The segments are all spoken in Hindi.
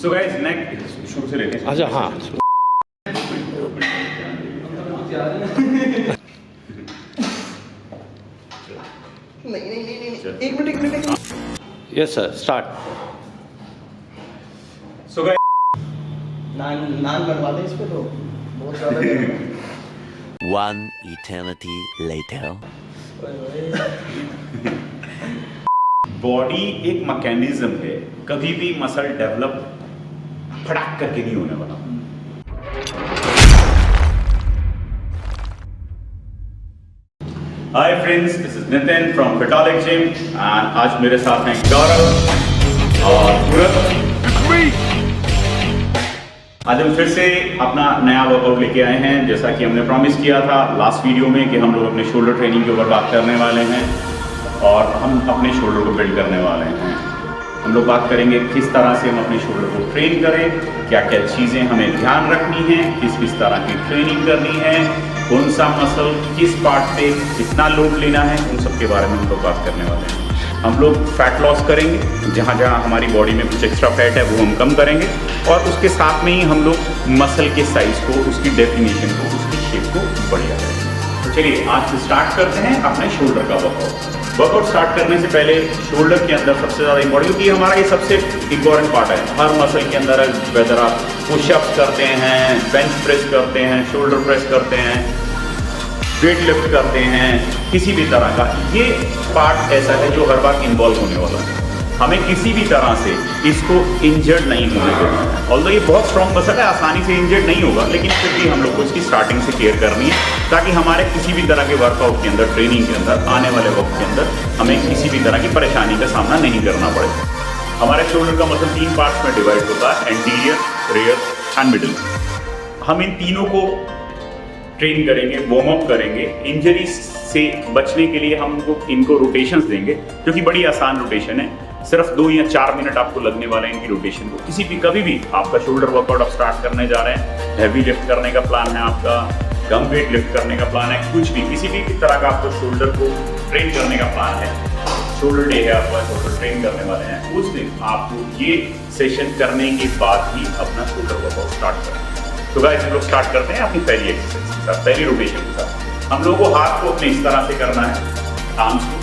सो गाइस नेक्स्ट शुरू से लेते हैं। अच्छा हाँ नहीं एक minute yes sir start. So guys नान बनवा दे इस पे तो बहुत ज्यादा One eternity later. बॉडी एक मैकेनिज्म है, कभी भी मसल डेवलप फटाक करके नहीं होने वाला। Hi friends, this is Nitin from Fitolic gym and आज मेरे साथ हैं गौरव और पूरब। आज हम फिर से अपना नया वर्कआउट लेके आए हैं। जैसा कि हमने प्रॉमिस किया था लास्ट वीडियो में कि हम लोग अपने शोल्डर ट्रेनिंग के ऊपर बात करने वाले हैं और हम अपने शोल्डर को बिल्ड करने वाले हैं। हम लोग बात करेंगे किस तरह से हम अपने शोल्डर को ट्रेन करें, क्या क्या चीज़ें हमें ध्यान रखनी है, किस किस तरह की ट्रेनिंग करनी है, कौन सा मसल किस पार्ट पे कितना लोड लेना है, उन सब के बारे में हम लोग बात करने वाले हैं। हम लोग फैट लॉस करेंगे, जहाँ जहाँ हमारी बॉडी में कुछ एक्स्ट्रा फैट है वो हम कम करेंगे और उसके साथ में ही हम लोग मसल के साइज़ को, उसकी डेफिनेशन को, उसकी शेप को बढ़िया करेंगे। तो चलिए आज से स्टार्ट करते हैं अपने शोल्डर का वर्कआउट स्टार्ट करने से पहले शोल्डर के अंदर सबसे ज़्यादा इंपॉर्टेंट, क्योंकि हमारा ये सबसे इंपॉर्टेंट पार्ट है हर मसल के अंदर। वेदर आप पुशअप्स करते हैं, बेंच प्रेस करते हैं, शोल्डर प्रेस करते हैं, वेट लिफ्ट करते हैं, किसी भी तरह का ये पार्ट ऐसा है जो हर बार इन्वॉल्व होने वाला है। हमें किसी भी तरह से इसको इंजर्ड नहीं होने देना है। ऑल्दो ये बहुत स्ट्रॉन्ग मसल है, आसानी से इंजर्ड नहीं होगा, लेकिन फिर भी हम लोग को इसकी स्टार्टिंग से केयर करनी है ताकि हमारे किसी भी तरह के वर्कआउट के अंदर, ट्रेनिंग के अंदर, आने वाले वक्त के अंदर हमें किसी भी तरह की परेशानी का सामना नहीं करना पड़े। हमारे शोल्डर का मसल 3 पार्ट्स में डिवाइड होता है, एंटीरियर, रेयर एंड मिडिल। हम इन तीनों को ट्रेन करेंगे, वार्म अप करेंगे। इंजरी से बचने के लिए हम इनको रोटेशंस देंगे, जो कि बड़ी आसान रोटेशन है। सिर्फ 2 या 4 मिनट आपको लगने वाले हैं इनकी रोटेशन को। किसी भी कभी भी आपका शोल्डर वर्कआउट आप स्टार्ट करने जा रहे हैं, हैवी लिफ्ट करने का प्लान है आपका, कम वेट लिफ्ट करने का प्लान है, कुछ भी किसी भी तरह का आपको शोल्डर को ट्रेन करने का प्लान है, शोल्डर डे है आपका, शोल्डर ट्रेन करने वाले हैं, उस दिन आपको ये सेशन करने के बाद ही अपना शोल्डर वर्कआउट स्टार्ट करें। तो गाइस हम लोग स्टार्ट करते हैं अपनी पहली एक्सरसाइज के साथ, पहली रोटेशन के साथ। हम लोगों को हाथ को अपने इस तरह से करना है, आर्म्स को।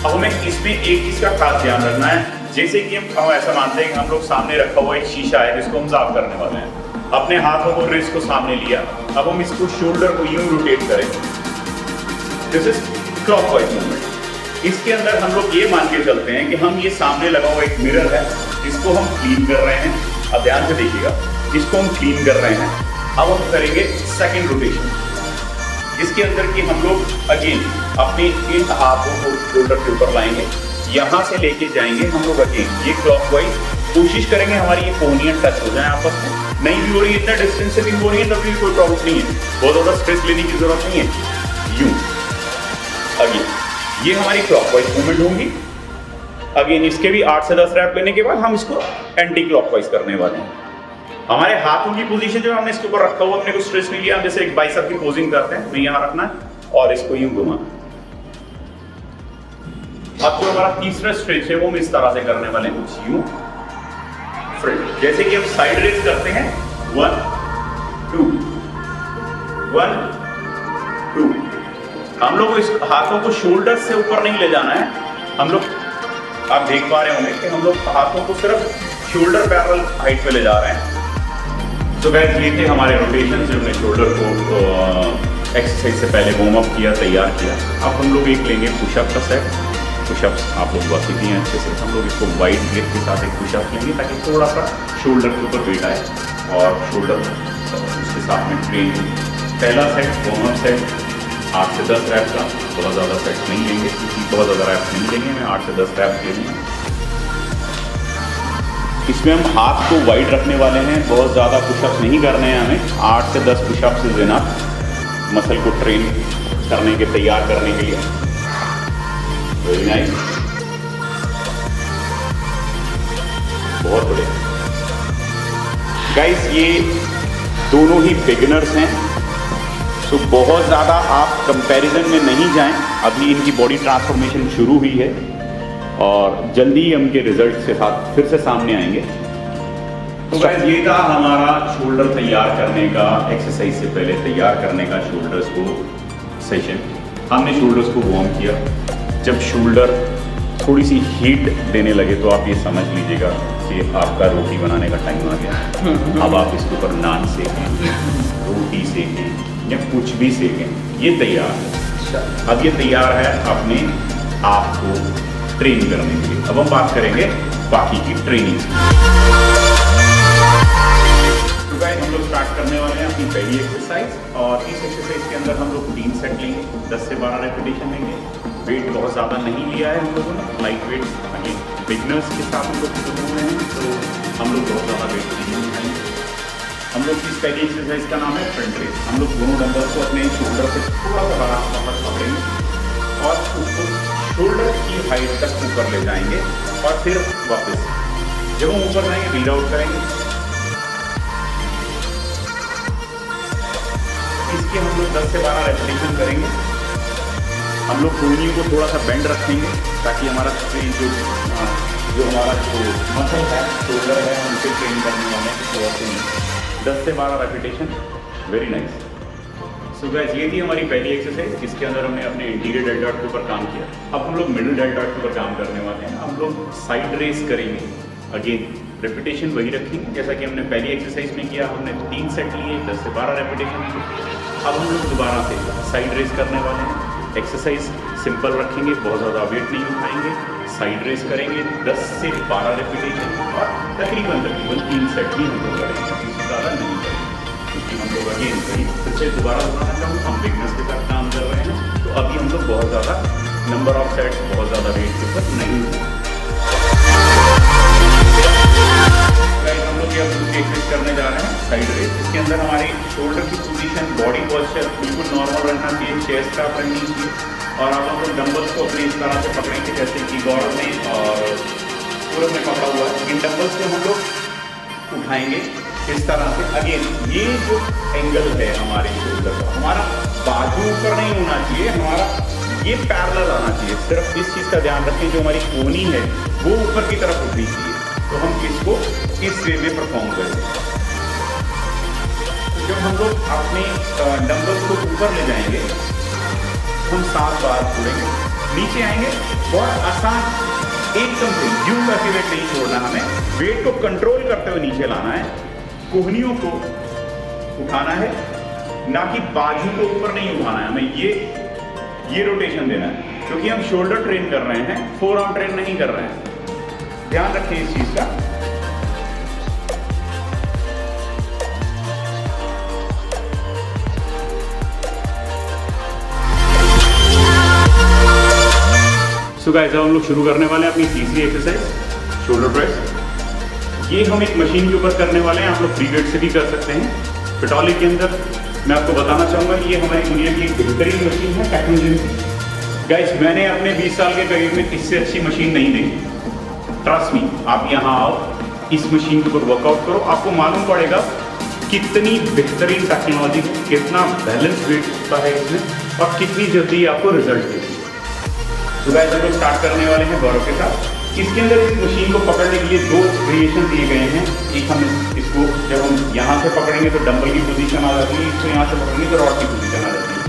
अब हमें इसमें एक चीज़ का खास ध्यान रखना है, जैसे कि हम ऐसा मानते हैं कि हम लोग सामने रखा हुआ एक शीशा है जिसको हम साफ करने वाले हैं। अपने हाथों को, रिस्ट को सामने लिया, अब हम इसको शोल्डर को यूं रोटेट करें। This is clockwise movement. इसके अंदर हम लोग ये मान के चलते हैं कि हम ये सामने लगा हुआ एक मिरर है, इसको हम क्लीन कर रहे हैं। अब ध्यान से देखिएगा, इसको हम क्लीन कर रहे हैं। अब हम करेंगे सेकंड रोटेशन, इसके अंदर कि हम लोग अगेन अपने इन हाथों को शोल्डर के ऊपर लाएंगे, यहाँ से लेके जाएंगे हम लोग अगेन ये क्लॉकवाइज। कोशिश करेंगे हमारी ये कोनियन टच हो जाए आपस में। नहीं भी हो रही है, इतना डिस्टेंस से भी हो रही है, तब भी कोई प्रॉब्लम नहीं है, बहुत ज़्यादा स्ट्रेस लेने की जरूरत नहीं है। यूं अगेन ये हमारी क्लॉकवाइज मूवमेंट होंगी। अगेन इसके भी 8 से 10 रैप लेने के बाद हम इसको एंटी क्लॉकवाइज करने वाले हैं। हमारे हाथों की पोजीशन जो हमने इसके ऊपर रखा हुआ, हमने कुछ स्ट्रेस नहीं लिया। जैसे एक बाइसेप की पोजिंग करते हैं, तो यहाँ रखना है और इसको यूं घुमाना। अब जो हमारा तीसरा स्ट्रेच है वो हम इस तरह से करने वाले हैं, कुछ यूं फ्रंट, जैसे कि हम साइड रेस करते हैं, 1 2 1 2। हम लोग इस हाथों को शोल्डर से ऊपर नहीं ले जाना है। हम लोग, आप देख पा रहे होंगे कि हम लोग हाथों को सिर्फ शोल्डर पैरेलल हाइट पे ले जा रहे हैं। तो गाइस ये थे हमारे रोटेशन, जो हमने शोल्डर को एक्सरसाइज से पहले वार्म अप किया, तैयार किया। अब हम लोग एक लेंगे पुशअप का सेट। पुशअप्स आप लोग बहुत सीखी हैं अच्छे से। हम लोग इसको वाइड ग्रिप के साथ एक पुशअप लेंगे ताकि थोड़ा सा शोल्डर के ऊपर वेट आए और शोल्डर उसके साथ में ट्रेन। पहला सेट वार्म अप सेट 8 से 10 रैप का, बहुत ज़्यादा सेट नहीं लेंगे क्योंकि बहुत ज़्यादा रैप नहीं लेंगे, मैं 8 से 10 रैप लेंगे। इसमें हम हाथ को वाइड रखने वाले हैं, बहुत ज़्यादा पुशअप्स नहीं करने हैं हमें। 8 से 10 पुशअप्स इज इनफ मसल को ट्रेन करने के, तैयार करने के लिए। वेरी नाइस, बहुत बढ़िया गाइस। ये दोनों ही बिगिनर्स हैं, तो बहुत ज़्यादा आप कंपैरिजन में नहीं जाएं। अभी इनकी बॉडी ट्रांसफॉर्मेशन शुरू हुई है और जल्दी ही उनके रिजल्ट के साथ फिर से सामने आएंगे। तो गाइस ये था हमारा शोल्डर तैयार करने का, एक्सरसाइज से पहले तैयार करने का शोल्डर्स को सेशन। हमने शोल्डर्स को वार्म किया। जब शोल्डर थोड़ी सी हीट देने लगे तो आप ये समझ लीजिएगा कि आपका रोटी बनाने का टाइम आ गया। अब आप इसके ऊपर नान सेकें, रोटी सेकें या कुछ भी सेकें, ये तैयार है। अब ये तैयार है अपने आप को ट्रेन करने के लिए। अब हम बात करेंगे बाकी की ट्रेनिंग। तो गाइस हम लोग स्टार्ट करने वाले हैं अपनी पहली एक्सरसाइज, और इस एक्सरसाइज के अंदर हम लोग 3 सेट लेंगे, 10 से 12 रेपिटेशन लेंगे। वेट बहुत ज़्यादा नहीं लिया है हम लोगों ने, लाइट वेट। अगेन बिगनर्स के साथ हम लोग शुरू हो रहे हैं, तो हम लोग बहुत ज़्यादा वेट नहीं उठाएंगे। हम लोग की पहली एक्सरसाइज का नाम है फ्रंट रेस। हम लोग दोनों डंबल को अपने शोल्डर से थोड़ा सा बाहर पकड़ेंगे और उसको शोल्डर की हाइट तक ऊपर ले जाएंगे, और फिर वापस जब हम ऊपर जाएंगे रीड आउट करेंगे। इसके हम लोग 10 से 12 रेपिटेशन करेंगे। हम लोग कोहनियों को थोड़ा सा बेंड रखेंगे ताकि हमारा जो हमारा मसल है, शोल्डर है, उनसे ट्रेन करने वाले हैं। थोड़ा सा 10 से 12 repetition. Very nice. So guys ये थी हमारी पहली एक्सरसाइज, जिसके अंदर हमने अपने इंटीरियर डेल्टॉइड के ऊपर काम किया। अब हम लोग मिडिल डेल्टॉइड के ऊपर काम करने वाले हैं। हम लोग साइड रेस करेंगे। अगेन रेपिटेशन वही रखेंगे जैसा कि हमने पहली एक्सरसाइज में किया। हमने 3 सेट लिए, 10 से 12 रेपिटेशन। अब हम लोग दोबारा से साइड रेस करने वाले हैं। एक्सरसाइज सिंपल रखेंगे, बहुत ज़्यादा वेट नहीं उठाएंगे। साइड रेस करेंगे 10 से 12 रेपिटेशन, और तकरीबन 3 सेट ही हम लोग करेंगे, इससे ज़्यादा नहीं करेंगे, क्योंकि हम लोग अगेन फिर से दोबारा बताना चाहूँ, हम बिगनर्स के साथ काम कर रहे हैं। तो अभी हम लोग बहुत ज़्यादा नंबर ऑफ सेट्स, बहुत ज़्यादा वेट के ऊपर नहीं हैं। हम लोग ये दूसरी एक्सरसाइज करने जा रहे हैं साइड रेस। इसके अंदर हमारी शोल्डर की पोजीशन, बॉडी पोस्चर बिल्कुल नॉर्मल रहना चाहिए, चेस्ट अप रहनी चाहिए, और आप लोग डंबल्स को अपने इस तरह से पकड़ेंगे जैसे कि गौरव ने और पूरब ने पकड़ा हुआ है। इन डंबल्स को हम लोग उठाएंगे इस तरह से। अगेन ये जो एंगल है हमारे शोल्डर का, हमारा बाजू ऊपर नहीं होना चाहिए, हमारा ये पैरेलल आना चाहिए। सिर्फ इस चीज़ का ध्यान रखें, जो हमारी कोहनी है वो ऊपर की तरफ उठनी चाहिए। तो हम इसको इस वे में परफॉर्म करेंगे। जब हम लोग अपने डंबल्स को ऊपर ले जाएंगे, हम 7 बार छोड़ेंगे, नीचे आएंगे। बहुत आसान, एकदम से यूं करके वेट नहीं छोड़ना, हमें वेट को कंट्रोल करते हुए नीचे लाना है। कोहनियों को उठाना है, ना कि बाजू को ऊपर नहीं उठाना है। हमें ये रोटेशन देना है, क्योंकि हम शोल्डर ट्रेन कर रहे हैं, फोर आर्म ट्रेन नहीं कर रहे हैं। ध्यान रखें इस चीज का। सो गाइस हम लोग शुरू करने वाले हैं अपनी तीसरी एक्सरसाइज, शोल्डर प्रेस। ये हम एक मशीन के ऊपर करने वाले हैं। आप लोग फ्री वेट से भी कर सकते हैं। पिटौली के अंदर मैं आपको बताना चाहूँगा, ये हमारी दुनिया की एक बेहतरीन मशीन है टेक्नो जिम की। गाइस मैंने अपने 20 साल के करीब में इससे अच्छी मशीन नहीं देखी। ट्रस्ट मी, आप यहाँ आओ, इस मशीन के ऊपर वर्कआउट करो, आपको मालूम पड़ेगा कितनी बेहतरीन टेक्नोलॉजी, कितना बैलेंस वेट होता है इसमें, और कितनी जल्दी आपको रिजल्ट देती है। तो गाइस हम लोग स्टार्ट करने वाले हैं गौरव के साथ। इसके अंदर इस मशीन को पकड़ने के लिए 2 वेरिएशन दिए गए हैं। एक हम इसको जब हम यहाँ से पकड़ेंगे तो डंबल की पोजीशन आ जाती है, इसको यहाँ से पकड़ेंगे तो रॉड की पोजीशन आ जाती है।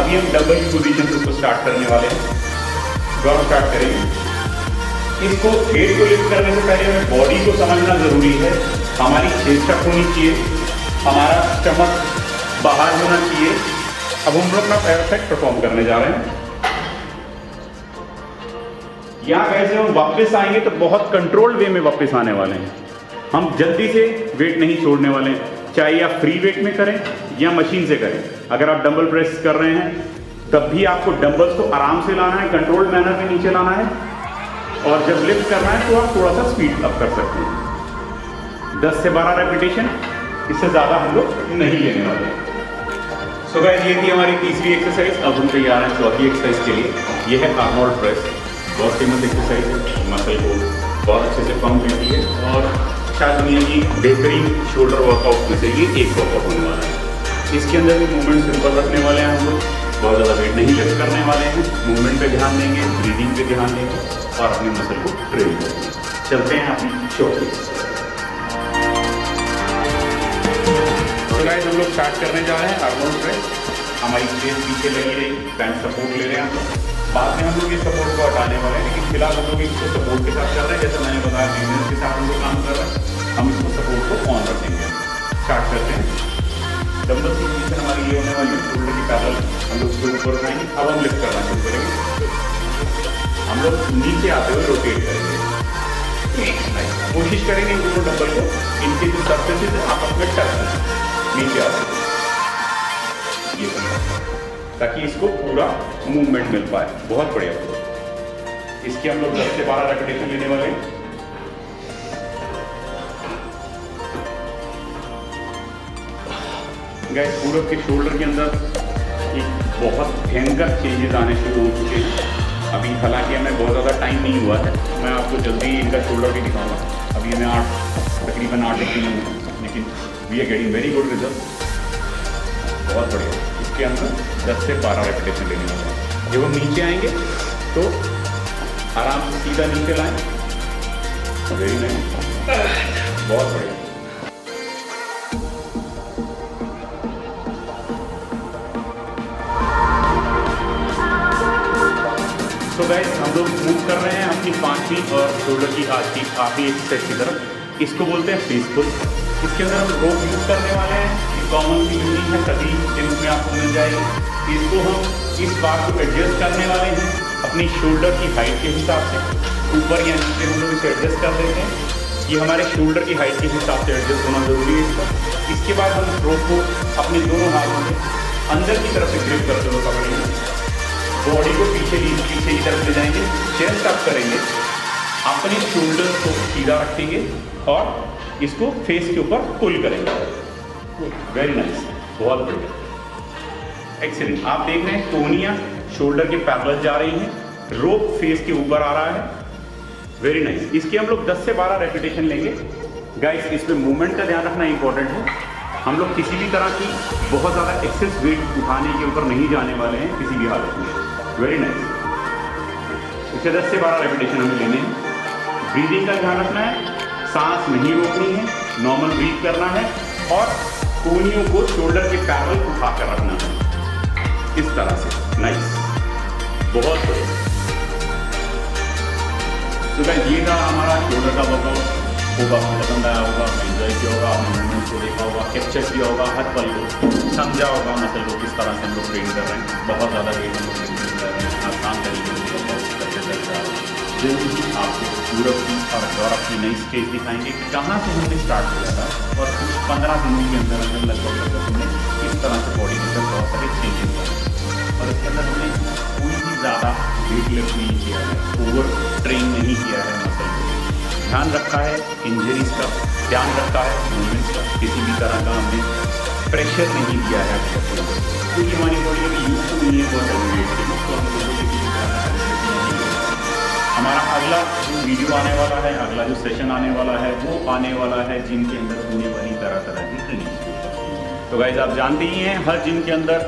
अभी हम डंबल की पोजीशन से उसको स्टार्ट करने वाले हैं। गौरव स्टार्ट करेंगे। इसको वेट को लिफ्ट करने से पहले हमें बॉडी को समझना ज़रूरी है। हमारी चेस्ट अप होनी चाहिए, हमारा स्टमक बाहर होना चाहिए। अब हम लोग अपना परफेक्ट परफॉर्म करने जा रहे हैं। यहाँ कैसे हम वापस आएंगे तो बहुत कंट्रोल वे में वापस आने वाले हैं। हम जल्दी से वेट नहीं छोड़ने वाले हैं, चाहे आप फ्री वेट में करें या मशीन से करें। अगर आप डंबल प्रेस कर रहे हैं तब भी आपको डंबल्स को आराम से लाना है, कंट्रोल्ड मैनर में नीचे लाना है, और जब लिफ्ट करना है तो आप थोड़ा सा स्पीड अप कर सकते हैं। 10 से 12 रेपिटेशन, इससे ज़्यादा हम लोग नहीं लेने वाले। सो गाइस ये थी हमारी तीसरी एक्सरसाइज। अब हम तैयार हैं चौथी एक्सरसाइज के लिए। ये है आर्नोल्ड प्रेस। बहुत फेमस एक्सरसाइज है, मसल को बहुत अच्छे से पंप करती है, और शायद दुनिया की बेहतरीन शोल्डर वर्कआउट में से ये एक वर्कआउट होने वाला है। इसके अंदर भी मूवमेंट सिंपल रखने वाले हैं हम लोग, बहुत ज़्यादा वेट नहीं लिफ्ट करने वाले हैं। मूवमेंट पे ध्यान देंगे, ब्रीदिंग पे ध्यान देंगे, और अपने मसल को ट्रेन करेंगे। चलते हैं अपनी चौथी एक्सरसाइज। तो गाइस हम लोग स्टार्ट करने जा रहे हैं आर्मोल प्रेस। हमारी चेस्ट पीछे लगी रही, पैंट सपोर्ट ले रहे हैं हम लोग। बाद में हम लोग ये सपोर्ट को हटाने वाले हैं, लेकिन फिलहाल हम लोग इसको सपोर्ट के साथ कर रहे हैं। जैसे मैंने बताया मेंटेनेंस के साथ हम लोग काम कर रहे हैं, हम इसको सपोर्ट को ऑन रखेंगे। स्टार्ट करते हैं। डंबल की पोजीशन हमारी ये होने वाली है, शोल्डर की पैरेलल हम लोग उसके ऊपर उठाएंगे। अब हम लिफ्ट करना शुरू करेंगे। हम लोग नीचे आते हुए रोटेट करेंगे। कोशिश करेंगे दोनों डंबल को इनके जो सर्फेसेस है आपस में टच करें, नीचे आते ये ताकि इसको पूरा मूवमेंट मिल पाए। बहुत बढ़िया। इसके हम लोग 10 से 12 रेपिटेशन लेने वाले हैं। गाइस पूरब के शोल्डर के अंदर एक बहुत भयंकर चेंजेस आने शुरू हो चुके हैं। अभी हालांकि हमें बहुत ज़्यादा टाइम नहीं हुआ है, मैं आपको जल्दी इनका शोल्डर भी दिखाऊंगा। अभी हमें तकरीबन 8 दिन हुए, लेकिन we are getting very good result. बहुत बढ़िया। इसके अंदर 10 से 12 रेपिटेशन लेने वाले हैं। जब हम नीचे आएंगे तो आराम से सीधा नीचे लाएं। वेरी नाइस, बहुत बढ़िया। तो गाइस हम लोग मूव कर रहे हैं अपनी 5वीं और शोल्डर की आज की आखिरी एक्सरसाइज की तरफ। इसको बोलते हैं फेसफुल। इसके अंदर हम रोप यूज़ करने वाले हैं। ये कॉमन सी यूनिक है, सभी जिम्स में आपको मिल जाएगी। इसको हम इस बात को एडजस्ट करने वाले हैं अपनी शोल्डर की हाइट के हिसाब से। ऊपर या नीचे हम लोग इसे एडजस्ट कर देते हैं। ये हमारे शोल्डर की हाइट के हिसाब से एडजस्ट होना ज़रूरी है इसका। इसके बाद हम रोप को अपने दोनों हाथों में अंदर की तरफ से ग्रिप करते हुए पकड़ेंगे। बॉडी को पीछे की तरफ ले जाएंगे, चेस्ट अप करेंगे, अपने शोल्डर को सीधा रखेंगे और इसको फेस के ऊपर पुल करेंगे। वेरी नाइस, बहुत बढ़िया, एक्सीलेंट। आप देख रहे हैं टोनियां शोल्डर के पैरेलल जा रही हैं, रोप फेस के ऊपर आ रहा है। Very nice. इसके हम लोग 10 से 12 रेपिटेशन लेंगे। गाइस इसमें मूवमेंट का ध्यान रखना इंपॉर्टेंट है। हम लोग किसी भी तरह की बहुत ज़्यादा एक्सेस वेट उठाने के ऊपर नहीं जाने वाले हैं किसी भी हालत में। Very nice. इससे 10 से 12 रेपिटेशन हमें लेने हैं। ब्रीदिंग का ध्यान रखना है, सांस नहीं रोकनी है, नॉर्मल ब्रीथ करना है और कोहनियों को शोल्डर के पैरेलल उठा कर रखना है इस तरह से। नाइस, बहुत बढ़िया। तो गाइस ये था हमारा शोल्डर का वर्कआउट। होगा पसंद आया होगा, एंजॉय किया होगा, मूवमेंट को देखा होगा, कैप्चर किया होगा, हर पल को समझा होगा मसल को किस तरह से हम लोग ट्रेन कर रहे हैं। बहुत ज़्यादा वेट हम लोग ट्रेन कर रहे हैं, आसान तरीके से जल्दी आपको पूरब की और गौरव की नई स्टेज दिखाएंगे कि कहाँ से हमने स्टार्ट किया था और कुछ 15 दिनों के अंदर लगभग हमने किस तरह से बॉडी के अंदर बहुत सारे चेंजेस करे। और इसके अंदर हमने कोई भी ज़्यादा वेट लिफ्ट नहीं किया है, ओवर ट्रेन नहीं किया है मसल को। ध्यान रखा है इंजरीज का, ध्यान रखा है मूवमेंट्स का, किसी भी तरह का हमने प्रेशर नहीं दिया है क्योंकि हमारी बॉडी अभी यूज तो नहीं है बहुत वेट के, तो हम लोगों को किसी तरह हमारा अगला जो वीडियो आने वाला है, अगला जो सेशन आने वाला है वो आने वाला है जिम के अंदर होने वाली तरह तरह की ट्रेनिंग। तो गाइस आप जानते ही हैं हर जिम के अंदर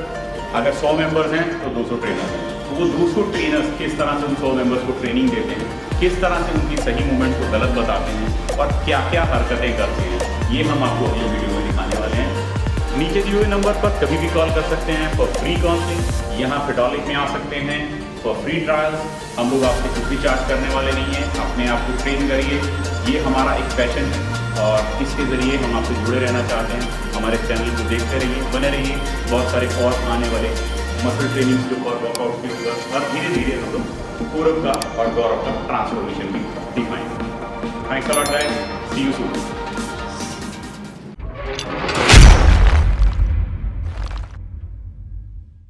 अगर 100 मेंबर्स हैं तो 200 ट्रेनर हैं। तो वो 200 ट्रेनर्स किस तरह से उन 100 मेंबर्स को ट्रेनिंग देते हैं, किस तरह से उनकी सही मूवमेंट को गलत बताते हैं और क्या क्या हरकतें करते हैं, ये हम आपको अगले वीडियो में दिखाने वाले हैं। नीचे दिए हुए नंबर पर कभी भी कॉल कर सकते हैं फॉर फ्री काउंसलिंग। यहाँ फिटोलिक में आ सकते हैं फॉर फ्री ट्रायल्स। हम लोग आपसे कुछ भी चार्ज करने वाले नहीं हैं, अपने आप को ट्रेन करिए। ये हमारा एक पैशन है और इसके ज़रिए हम आपसे जुड़े रहना चाहते हैं। हमारे चैनल को देखते रहिए, बने रहिए। बहुत सारे और आने वाले मसल ट्रेनिंग के ऊपर, वर्कआउट के ऊपर और धीरे धीरे हम लोग पूरब का और गौरव का ट्रांसफॉर्मेशन भी दिखाएंगे। Thanks a lot guys, see you soon.